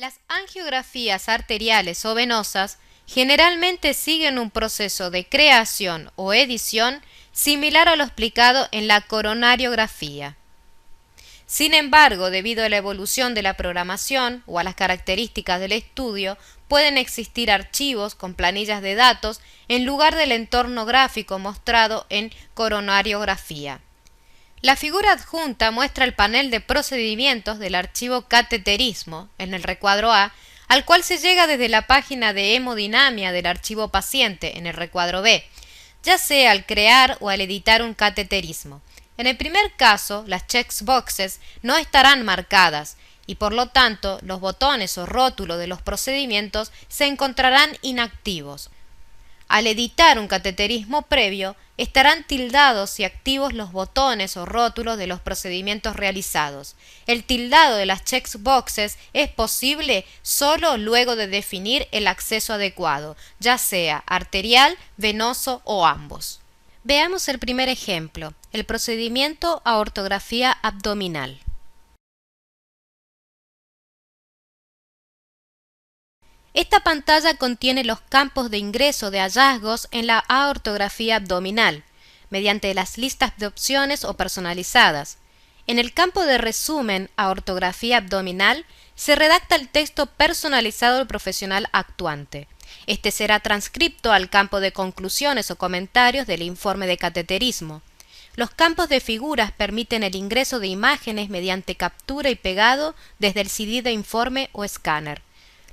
Las angiografías arteriales o venosas generalmente siguen un proceso de creación o edición similar a lo explicado en la coronariografía. Sin embargo, debido a la evolución de la programación o a las características del estudio, pueden existir archivos con planillas de datos en lugar del entorno gráfico mostrado en coronariografía. La figura adjunta muestra el panel de procedimientos del archivo cateterismo en el recuadro A, al cual se llega desde la página de hemodinamia del archivo paciente en el recuadro B, ya sea al crear o al editar un cateterismo. En el primer caso, las checkboxes no estarán marcadas y por lo tanto los botones o rótulos de los procedimientos se encontrarán inactivos. Al editar un cateterismo previo, estarán tildados y activos los botones o rótulos de los procedimientos realizados. El tildado de las checkboxes es posible solo luego de definir el acceso adecuado, ya sea arterial, venoso o ambos. Veamos el primer ejemplo, el procedimiento aortografía abdominal. Esta pantalla contiene los campos de ingreso de hallazgos en la aortografía abdominal, mediante las listas de opciones o personalizadas. En el campo de resumen aortografía abdominal se redacta el texto personalizado del profesional actuante. Este será transcripto al campo de conclusiones o comentarios del informe de cateterismo. Los campos de figuras permiten el ingreso de imágenes mediante captura y pegado desde el CD de informe o escáner.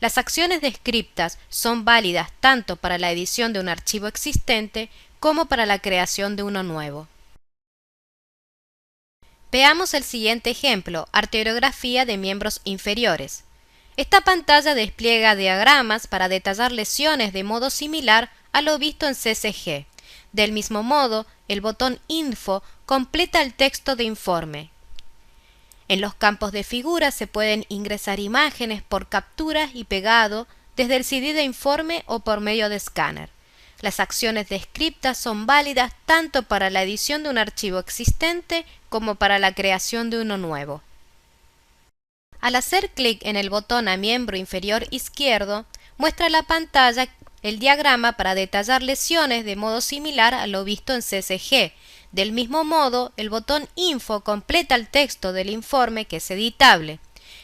Las acciones descriptas son válidas tanto para la edición de un archivo existente como para la creación de uno nuevo. Veamos el siguiente ejemplo, arteriografía de miembros inferiores. Esta pantalla despliega diagramas para detallar lesiones de modo similar a lo visto en CCG. Del mismo modo, el botón Info completa el texto de informe. En los campos de figuras se pueden ingresar imágenes por captura y pegado desde el CD de informe o por medio de escáner. Las acciones descriptas son válidas tanto para la edición de un archivo existente como para la creación de uno nuevo. Al hacer clic en el botón a miembro inferior izquierdo, muestra la pantalla el diagrama para detallar lesiones de modo similar a lo visto en CCG. Del mismo modo, el botón Info completa el texto del informe que es editable.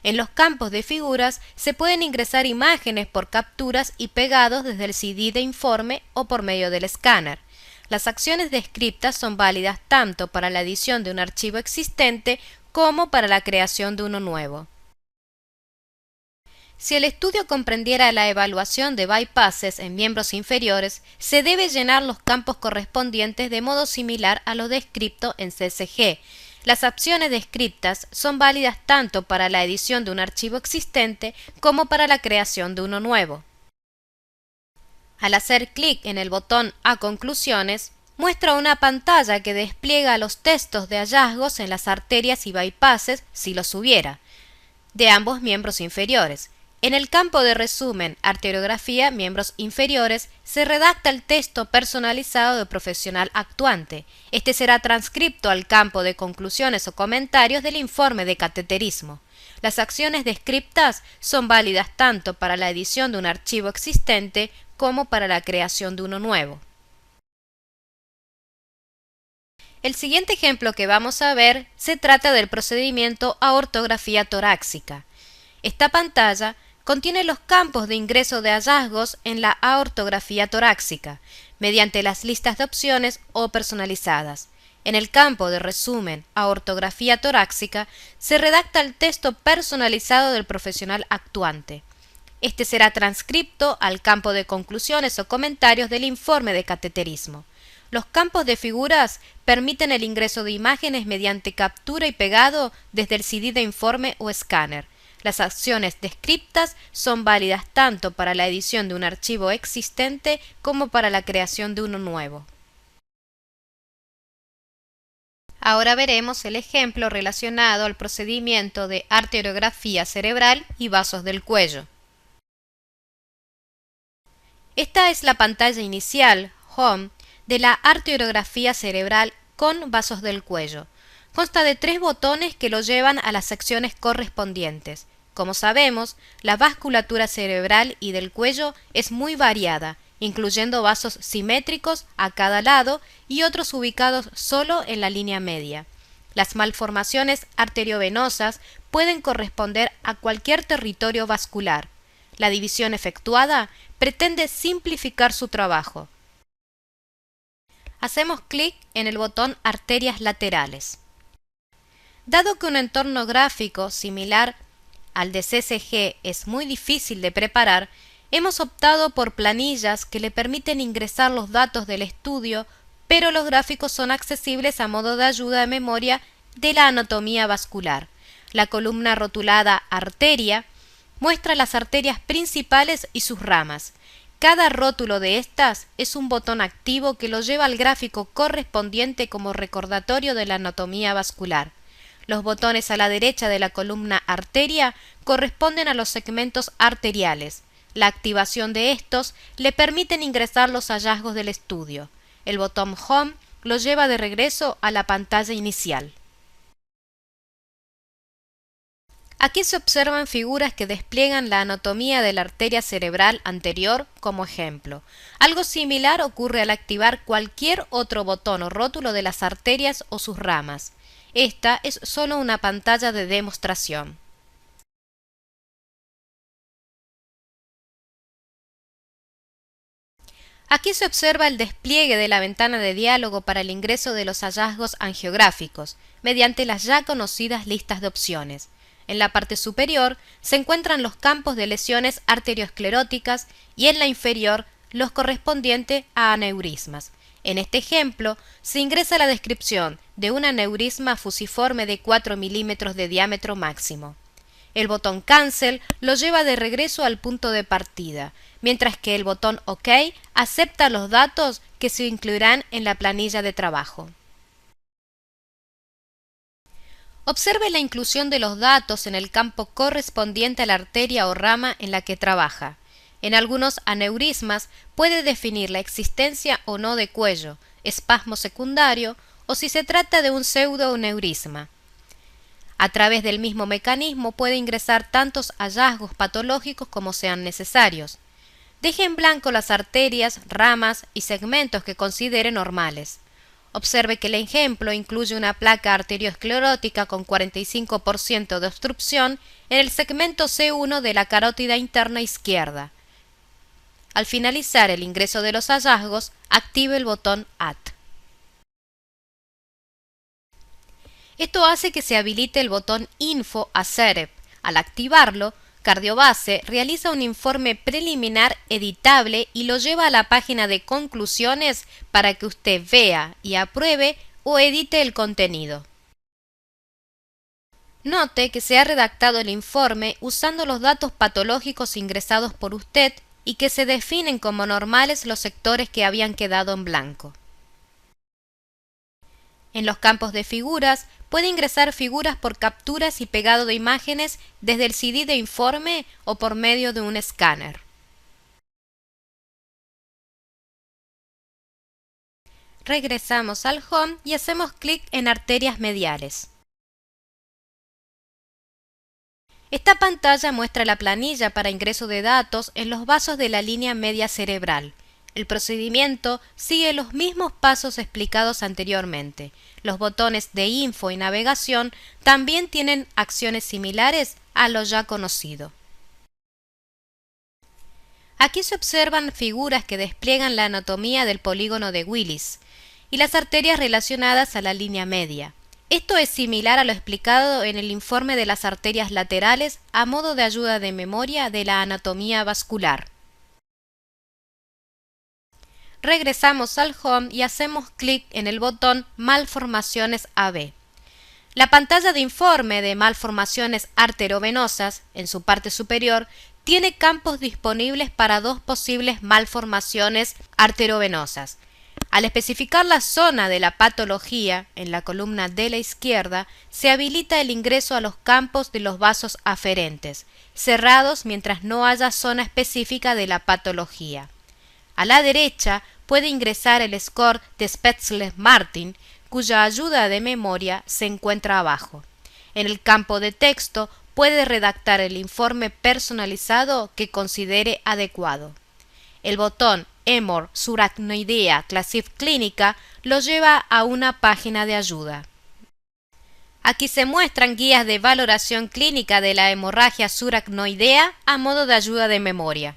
En los campos de figuras se pueden ingresar imágenes por capturas y pegados desde el CD de informe o por medio del escáner. Las acciones descriptas son válidas tanto para la edición de un archivo existente como para la creación de uno nuevo. Si el estudio comprendiera la evaluación de bypasses en miembros inferiores, se debe llenar los campos correspondientes de modo similar a lo descripto en CCG. Las opciones descriptas son válidas tanto para la edición de un archivo existente como para la creación de uno nuevo. Al hacer clic en el botón A conclusiones, muestra una pantalla que despliega los textos de hallazgos en las arterias y bypasses, si los hubiera, de ambos miembros inferiores. En el campo de resumen arteriografía miembros inferiores se redacta el texto personalizado del profesional actuante. Este será transcripto al campo de conclusiones o comentarios del informe de cateterismo. Las acciones descriptas son válidas tanto para la edición de un archivo existente como para la creación de uno nuevo. El siguiente ejemplo que vamos a ver se trata del procedimiento aortografía torácica. Esta pantalla contiene los campos de ingreso de hallazgos en la aortografía torácica, mediante las listas de opciones o personalizadas. En el campo de resumen aortografía torácica se redacta el texto personalizado del profesional actuante. Este será transcripto al campo de conclusiones o comentarios del informe de cateterismo. Los campos de figuras permiten el ingreso de imágenes mediante captura y pegado desde el CD de informe o escáner. Las acciones descriptas son válidas tanto para la edición de un archivo existente como para la creación de uno nuevo. Ahora veremos el ejemplo relacionado al procedimiento de arteriografía cerebral y vasos del cuello. Esta es la pantalla inicial, Home, de la arteriografía cerebral con vasos del cuello. Consta de 3 botones que lo llevan a las secciones correspondientes: Como sabemos, la vasculatura cerebral y del cuello es muy variada, incluyendo vasos simétricos a cada lado y otros ubicados solo en la línea media. Las malformaciones arteriovenosas pueden corresponder a cualquier territorio vascular. La división efectuada pretende simplificar su trabajo. Hacemos clic en el botón Arterias laterales. Dado que un entorno gráfico similar al de CCG es muy difícil de preparar, hemos optado por planillas que le permiten ingresar los datos del estudio, pero los gráficos son accesibles a modo de ayuda de memoria de la anatomía vascular. La columna rotulada Arteria muestra las arterias principales y sus ramas. Cada rótulo de estas es un botón activo que lo lleva al gráfico correspondiente como recordatorio de la anatomía vascular. Los botones a la derecha de la columna Arteria corresponden a los segmentos arteriales. La activación de estos le permiten ingresar los hallazgos del estudio. El botón Home lo lleva de regreso a la pantalla inicial. Aquí se observan figuras que despliegan la anatomía de la arteria cerebral anterior como ejemplo. Algo similar ocurre al activar cualquier otro botón o rótulo de las arterias o sus ramas. Esta es solo una pantalla de demostración. Aquí se observa el despliegue de la ventana de diálogo para el ingreso de los hallazgos angiográficos, mediante las ya conocidas listas de opciones. En la parte superior se encuentran los campos de lesiones arterioscleróticas y en la inferior los correspondientes a aneurismas. En este ejemplo se ingresa la descripción de un aneurisma fusiforme de 4 milímetros de diámetro máximo. El botón Cancel lo lleva de regreso al punto de partida, mientras que el botón OK acepta los datos que se incluirán en la planilla de trabajo. Observe la inclusión de los datos en el campo correspondiente a la arteria o rama en la que trabaja. En algunos aneurismas puede definir la existencia o no de cuello, espasmo secundario o si se trata de un pseudoaneurisma. A través del mismo mecanismo puede ingresar tantos hallazgos patológicos como sean necesarios. Deje en blanco las arterias, ramas y segmentos que considere normales. Observe que el ejemplo incluye una placa arteriosclerótica con 45% de obstrucción en el segmento C1 de la carótida interna izquierda. Al finalizar el ingreso de los hallazgos, active el botón Add. Esto hace que se habilite el botón Info a CEREP. Al activarlo, Cardiobase realiza un informe preliminar editable y lo lleva a la página de conclusiones para que usted vea y apruebe o edite el contenido. Note que se ha redactado el informe usando los datos patológicos ingresados por usted y que se definen como normales los sectores que habían quedado en blanco. En los campos de figuras, puede ingresar figuras por capturas y pegado de imágenes desde el CD de informe o por medio de un escáner. Regresamos al Home y hacemos clic en Arterias mediales. Esta pantalla muestra la planilla para ingreso de datos en los vasos de la línea media cerebral. El procedimiento sigue los mismos pasos explicados anteriormente. Los botones de Info y Navegación también tienen acciones similares a lo ya conocido. Aquí se observan figuras que despliegan la anatomía del polígono de Willis y las arterias relacionadas a la línea media. Esto es similar a lo explicado en el informe de las arterias laterales a modo de ayuda de memoria de la anatomía vascular. Regresamos al Home y hacemos clic en el botón Malformaciones AB. La pantalla de informe de malformaciones arteriovenosas, en su parte superior, tiene campos disponibles para dos posibles malformaciones arteriovenosas. Al especificar la zona de la patología en la columna de la izquierda, se habilita el ingreso a los campos de los vasos aferentes, cerrados mientras no haya zona específica de la patología. A la derecha puede ingresar el score de Spetzler-Martin, cuya ayuda de memoria se encuentra abajo. En el campo de texto puede redactar el informe personalizado que considere adecuado. El botón Hemor Suracnoidea Classif Clínica lo lleva a una página de ayuda. Aquí se muestran guías de valoración clínica de la hemorragia suracnoidea a modo de ayuda de memoria.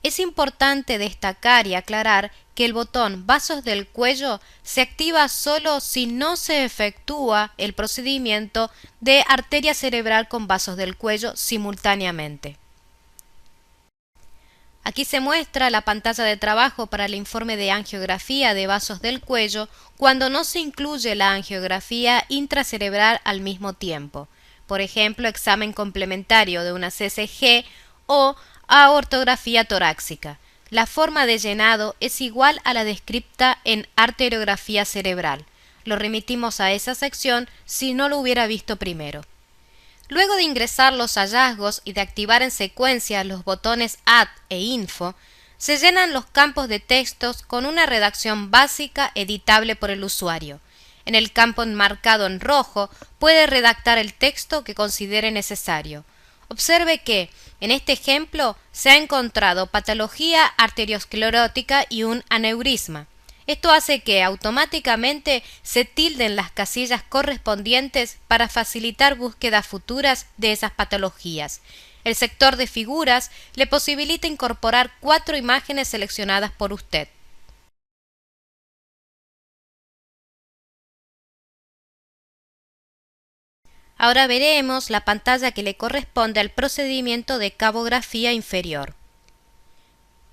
Es importante destacar y aclarar que el botón Vasos del cuello se activa solo si no se efectúa el procedimiento de arteria cerebral con vasos del cuello simultáneamente. Aquí se muestra la pantalla de trabajo para el informe de angiografía de vasos del cuello cuando no se incluye la angiografía intracerebral al mismo tiempo. Por ejemplo, examen complementario de una CCG o aortografía torácica. La forma de llenado es igual a la descripta en arteriografía cerebral. Lo remitimos a esa sección si no lo hubiera visto primero. Luego de ingresar los hallazgos y de activar en secuencia los botones Add e Info, se llenan los campos de textos con una redacción básica editable por el usuario. En el campo enmarcado en rojo puede redactar el texto que considere necesario. Observe que, en este ejemplo, se ha encontrado patología arteriosclerótica y un aneurisma. Esto hace que automáticamente se tilden las casillas correspondientes para facilitar búsquedas futuras de esas patologías. El sector de figuras le posibilita incorporar 4 imágenes seleccionadas por usted. Ahora veremos la pantalla que le corresponde al procedimiento de cabografía inferior.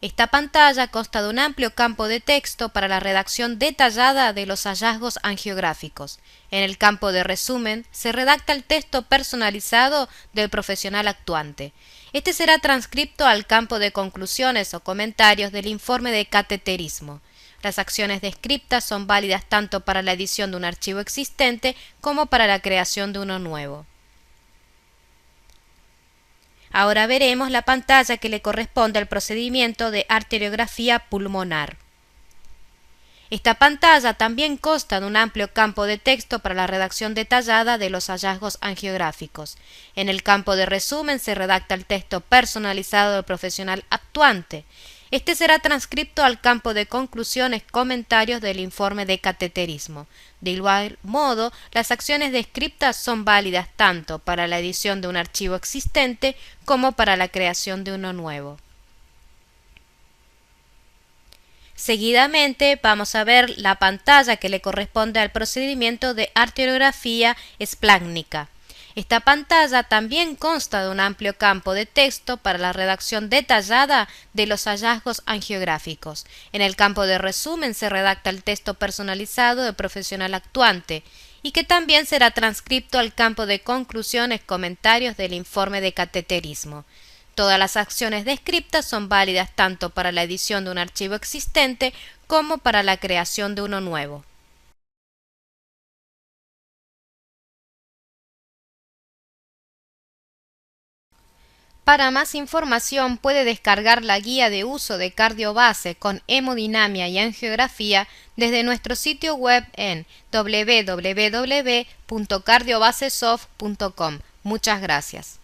Esta pantalla consta de un amplio campo de texto para la redacción detallada de los hallazgos angiográficos. En el campo de resumen se redacta el texto personalizado del profesional actuante. Este será transcripto al campo de conclusiones o comentarios del informe de cateterismo. Las acciones descriptas son válidas tanto para la edición de un archivo existente como para la creación de uno nuevo. Ahora veremos la pantalla que le corresponde al procedimiento de arteriografía pulmonar. Esta pantalla también consta de un amplio campo de texto para la redacción detallada de los hallazgos angiográficos. En el campo de resumen se redacta el texto personalizado del profesional actuante. Este será transcripto al campo de conclusiones comentarios del informe de cateterismo. De igual modo, las acciones descriptas son válidas tanto para la edición de un archivo existente como para la creación de uno nuevo. Seguidamente vamos a ver la pantalla que le corresponde al procedimiento de arteriografía espláncnica. Esta pantalla también consta de un amplio campo de texto para la redacción detallada de los hallazgos angiográficos. En el campo de resumen se redacta el texto personalizado del profesional actuante y que también será transcripto al campo de conclusiones comentarios del informe de cateterismo. Todas las acciones descriptas son válidas tanto para la edición de un archivo existente como para la creación de uno nuevo. Para más información puede descargar la guía de uso de Cardiobase con hemodinamia y angiografía desde nuestro sitio web en www.cardiobasesoft.com. Muchas gracias.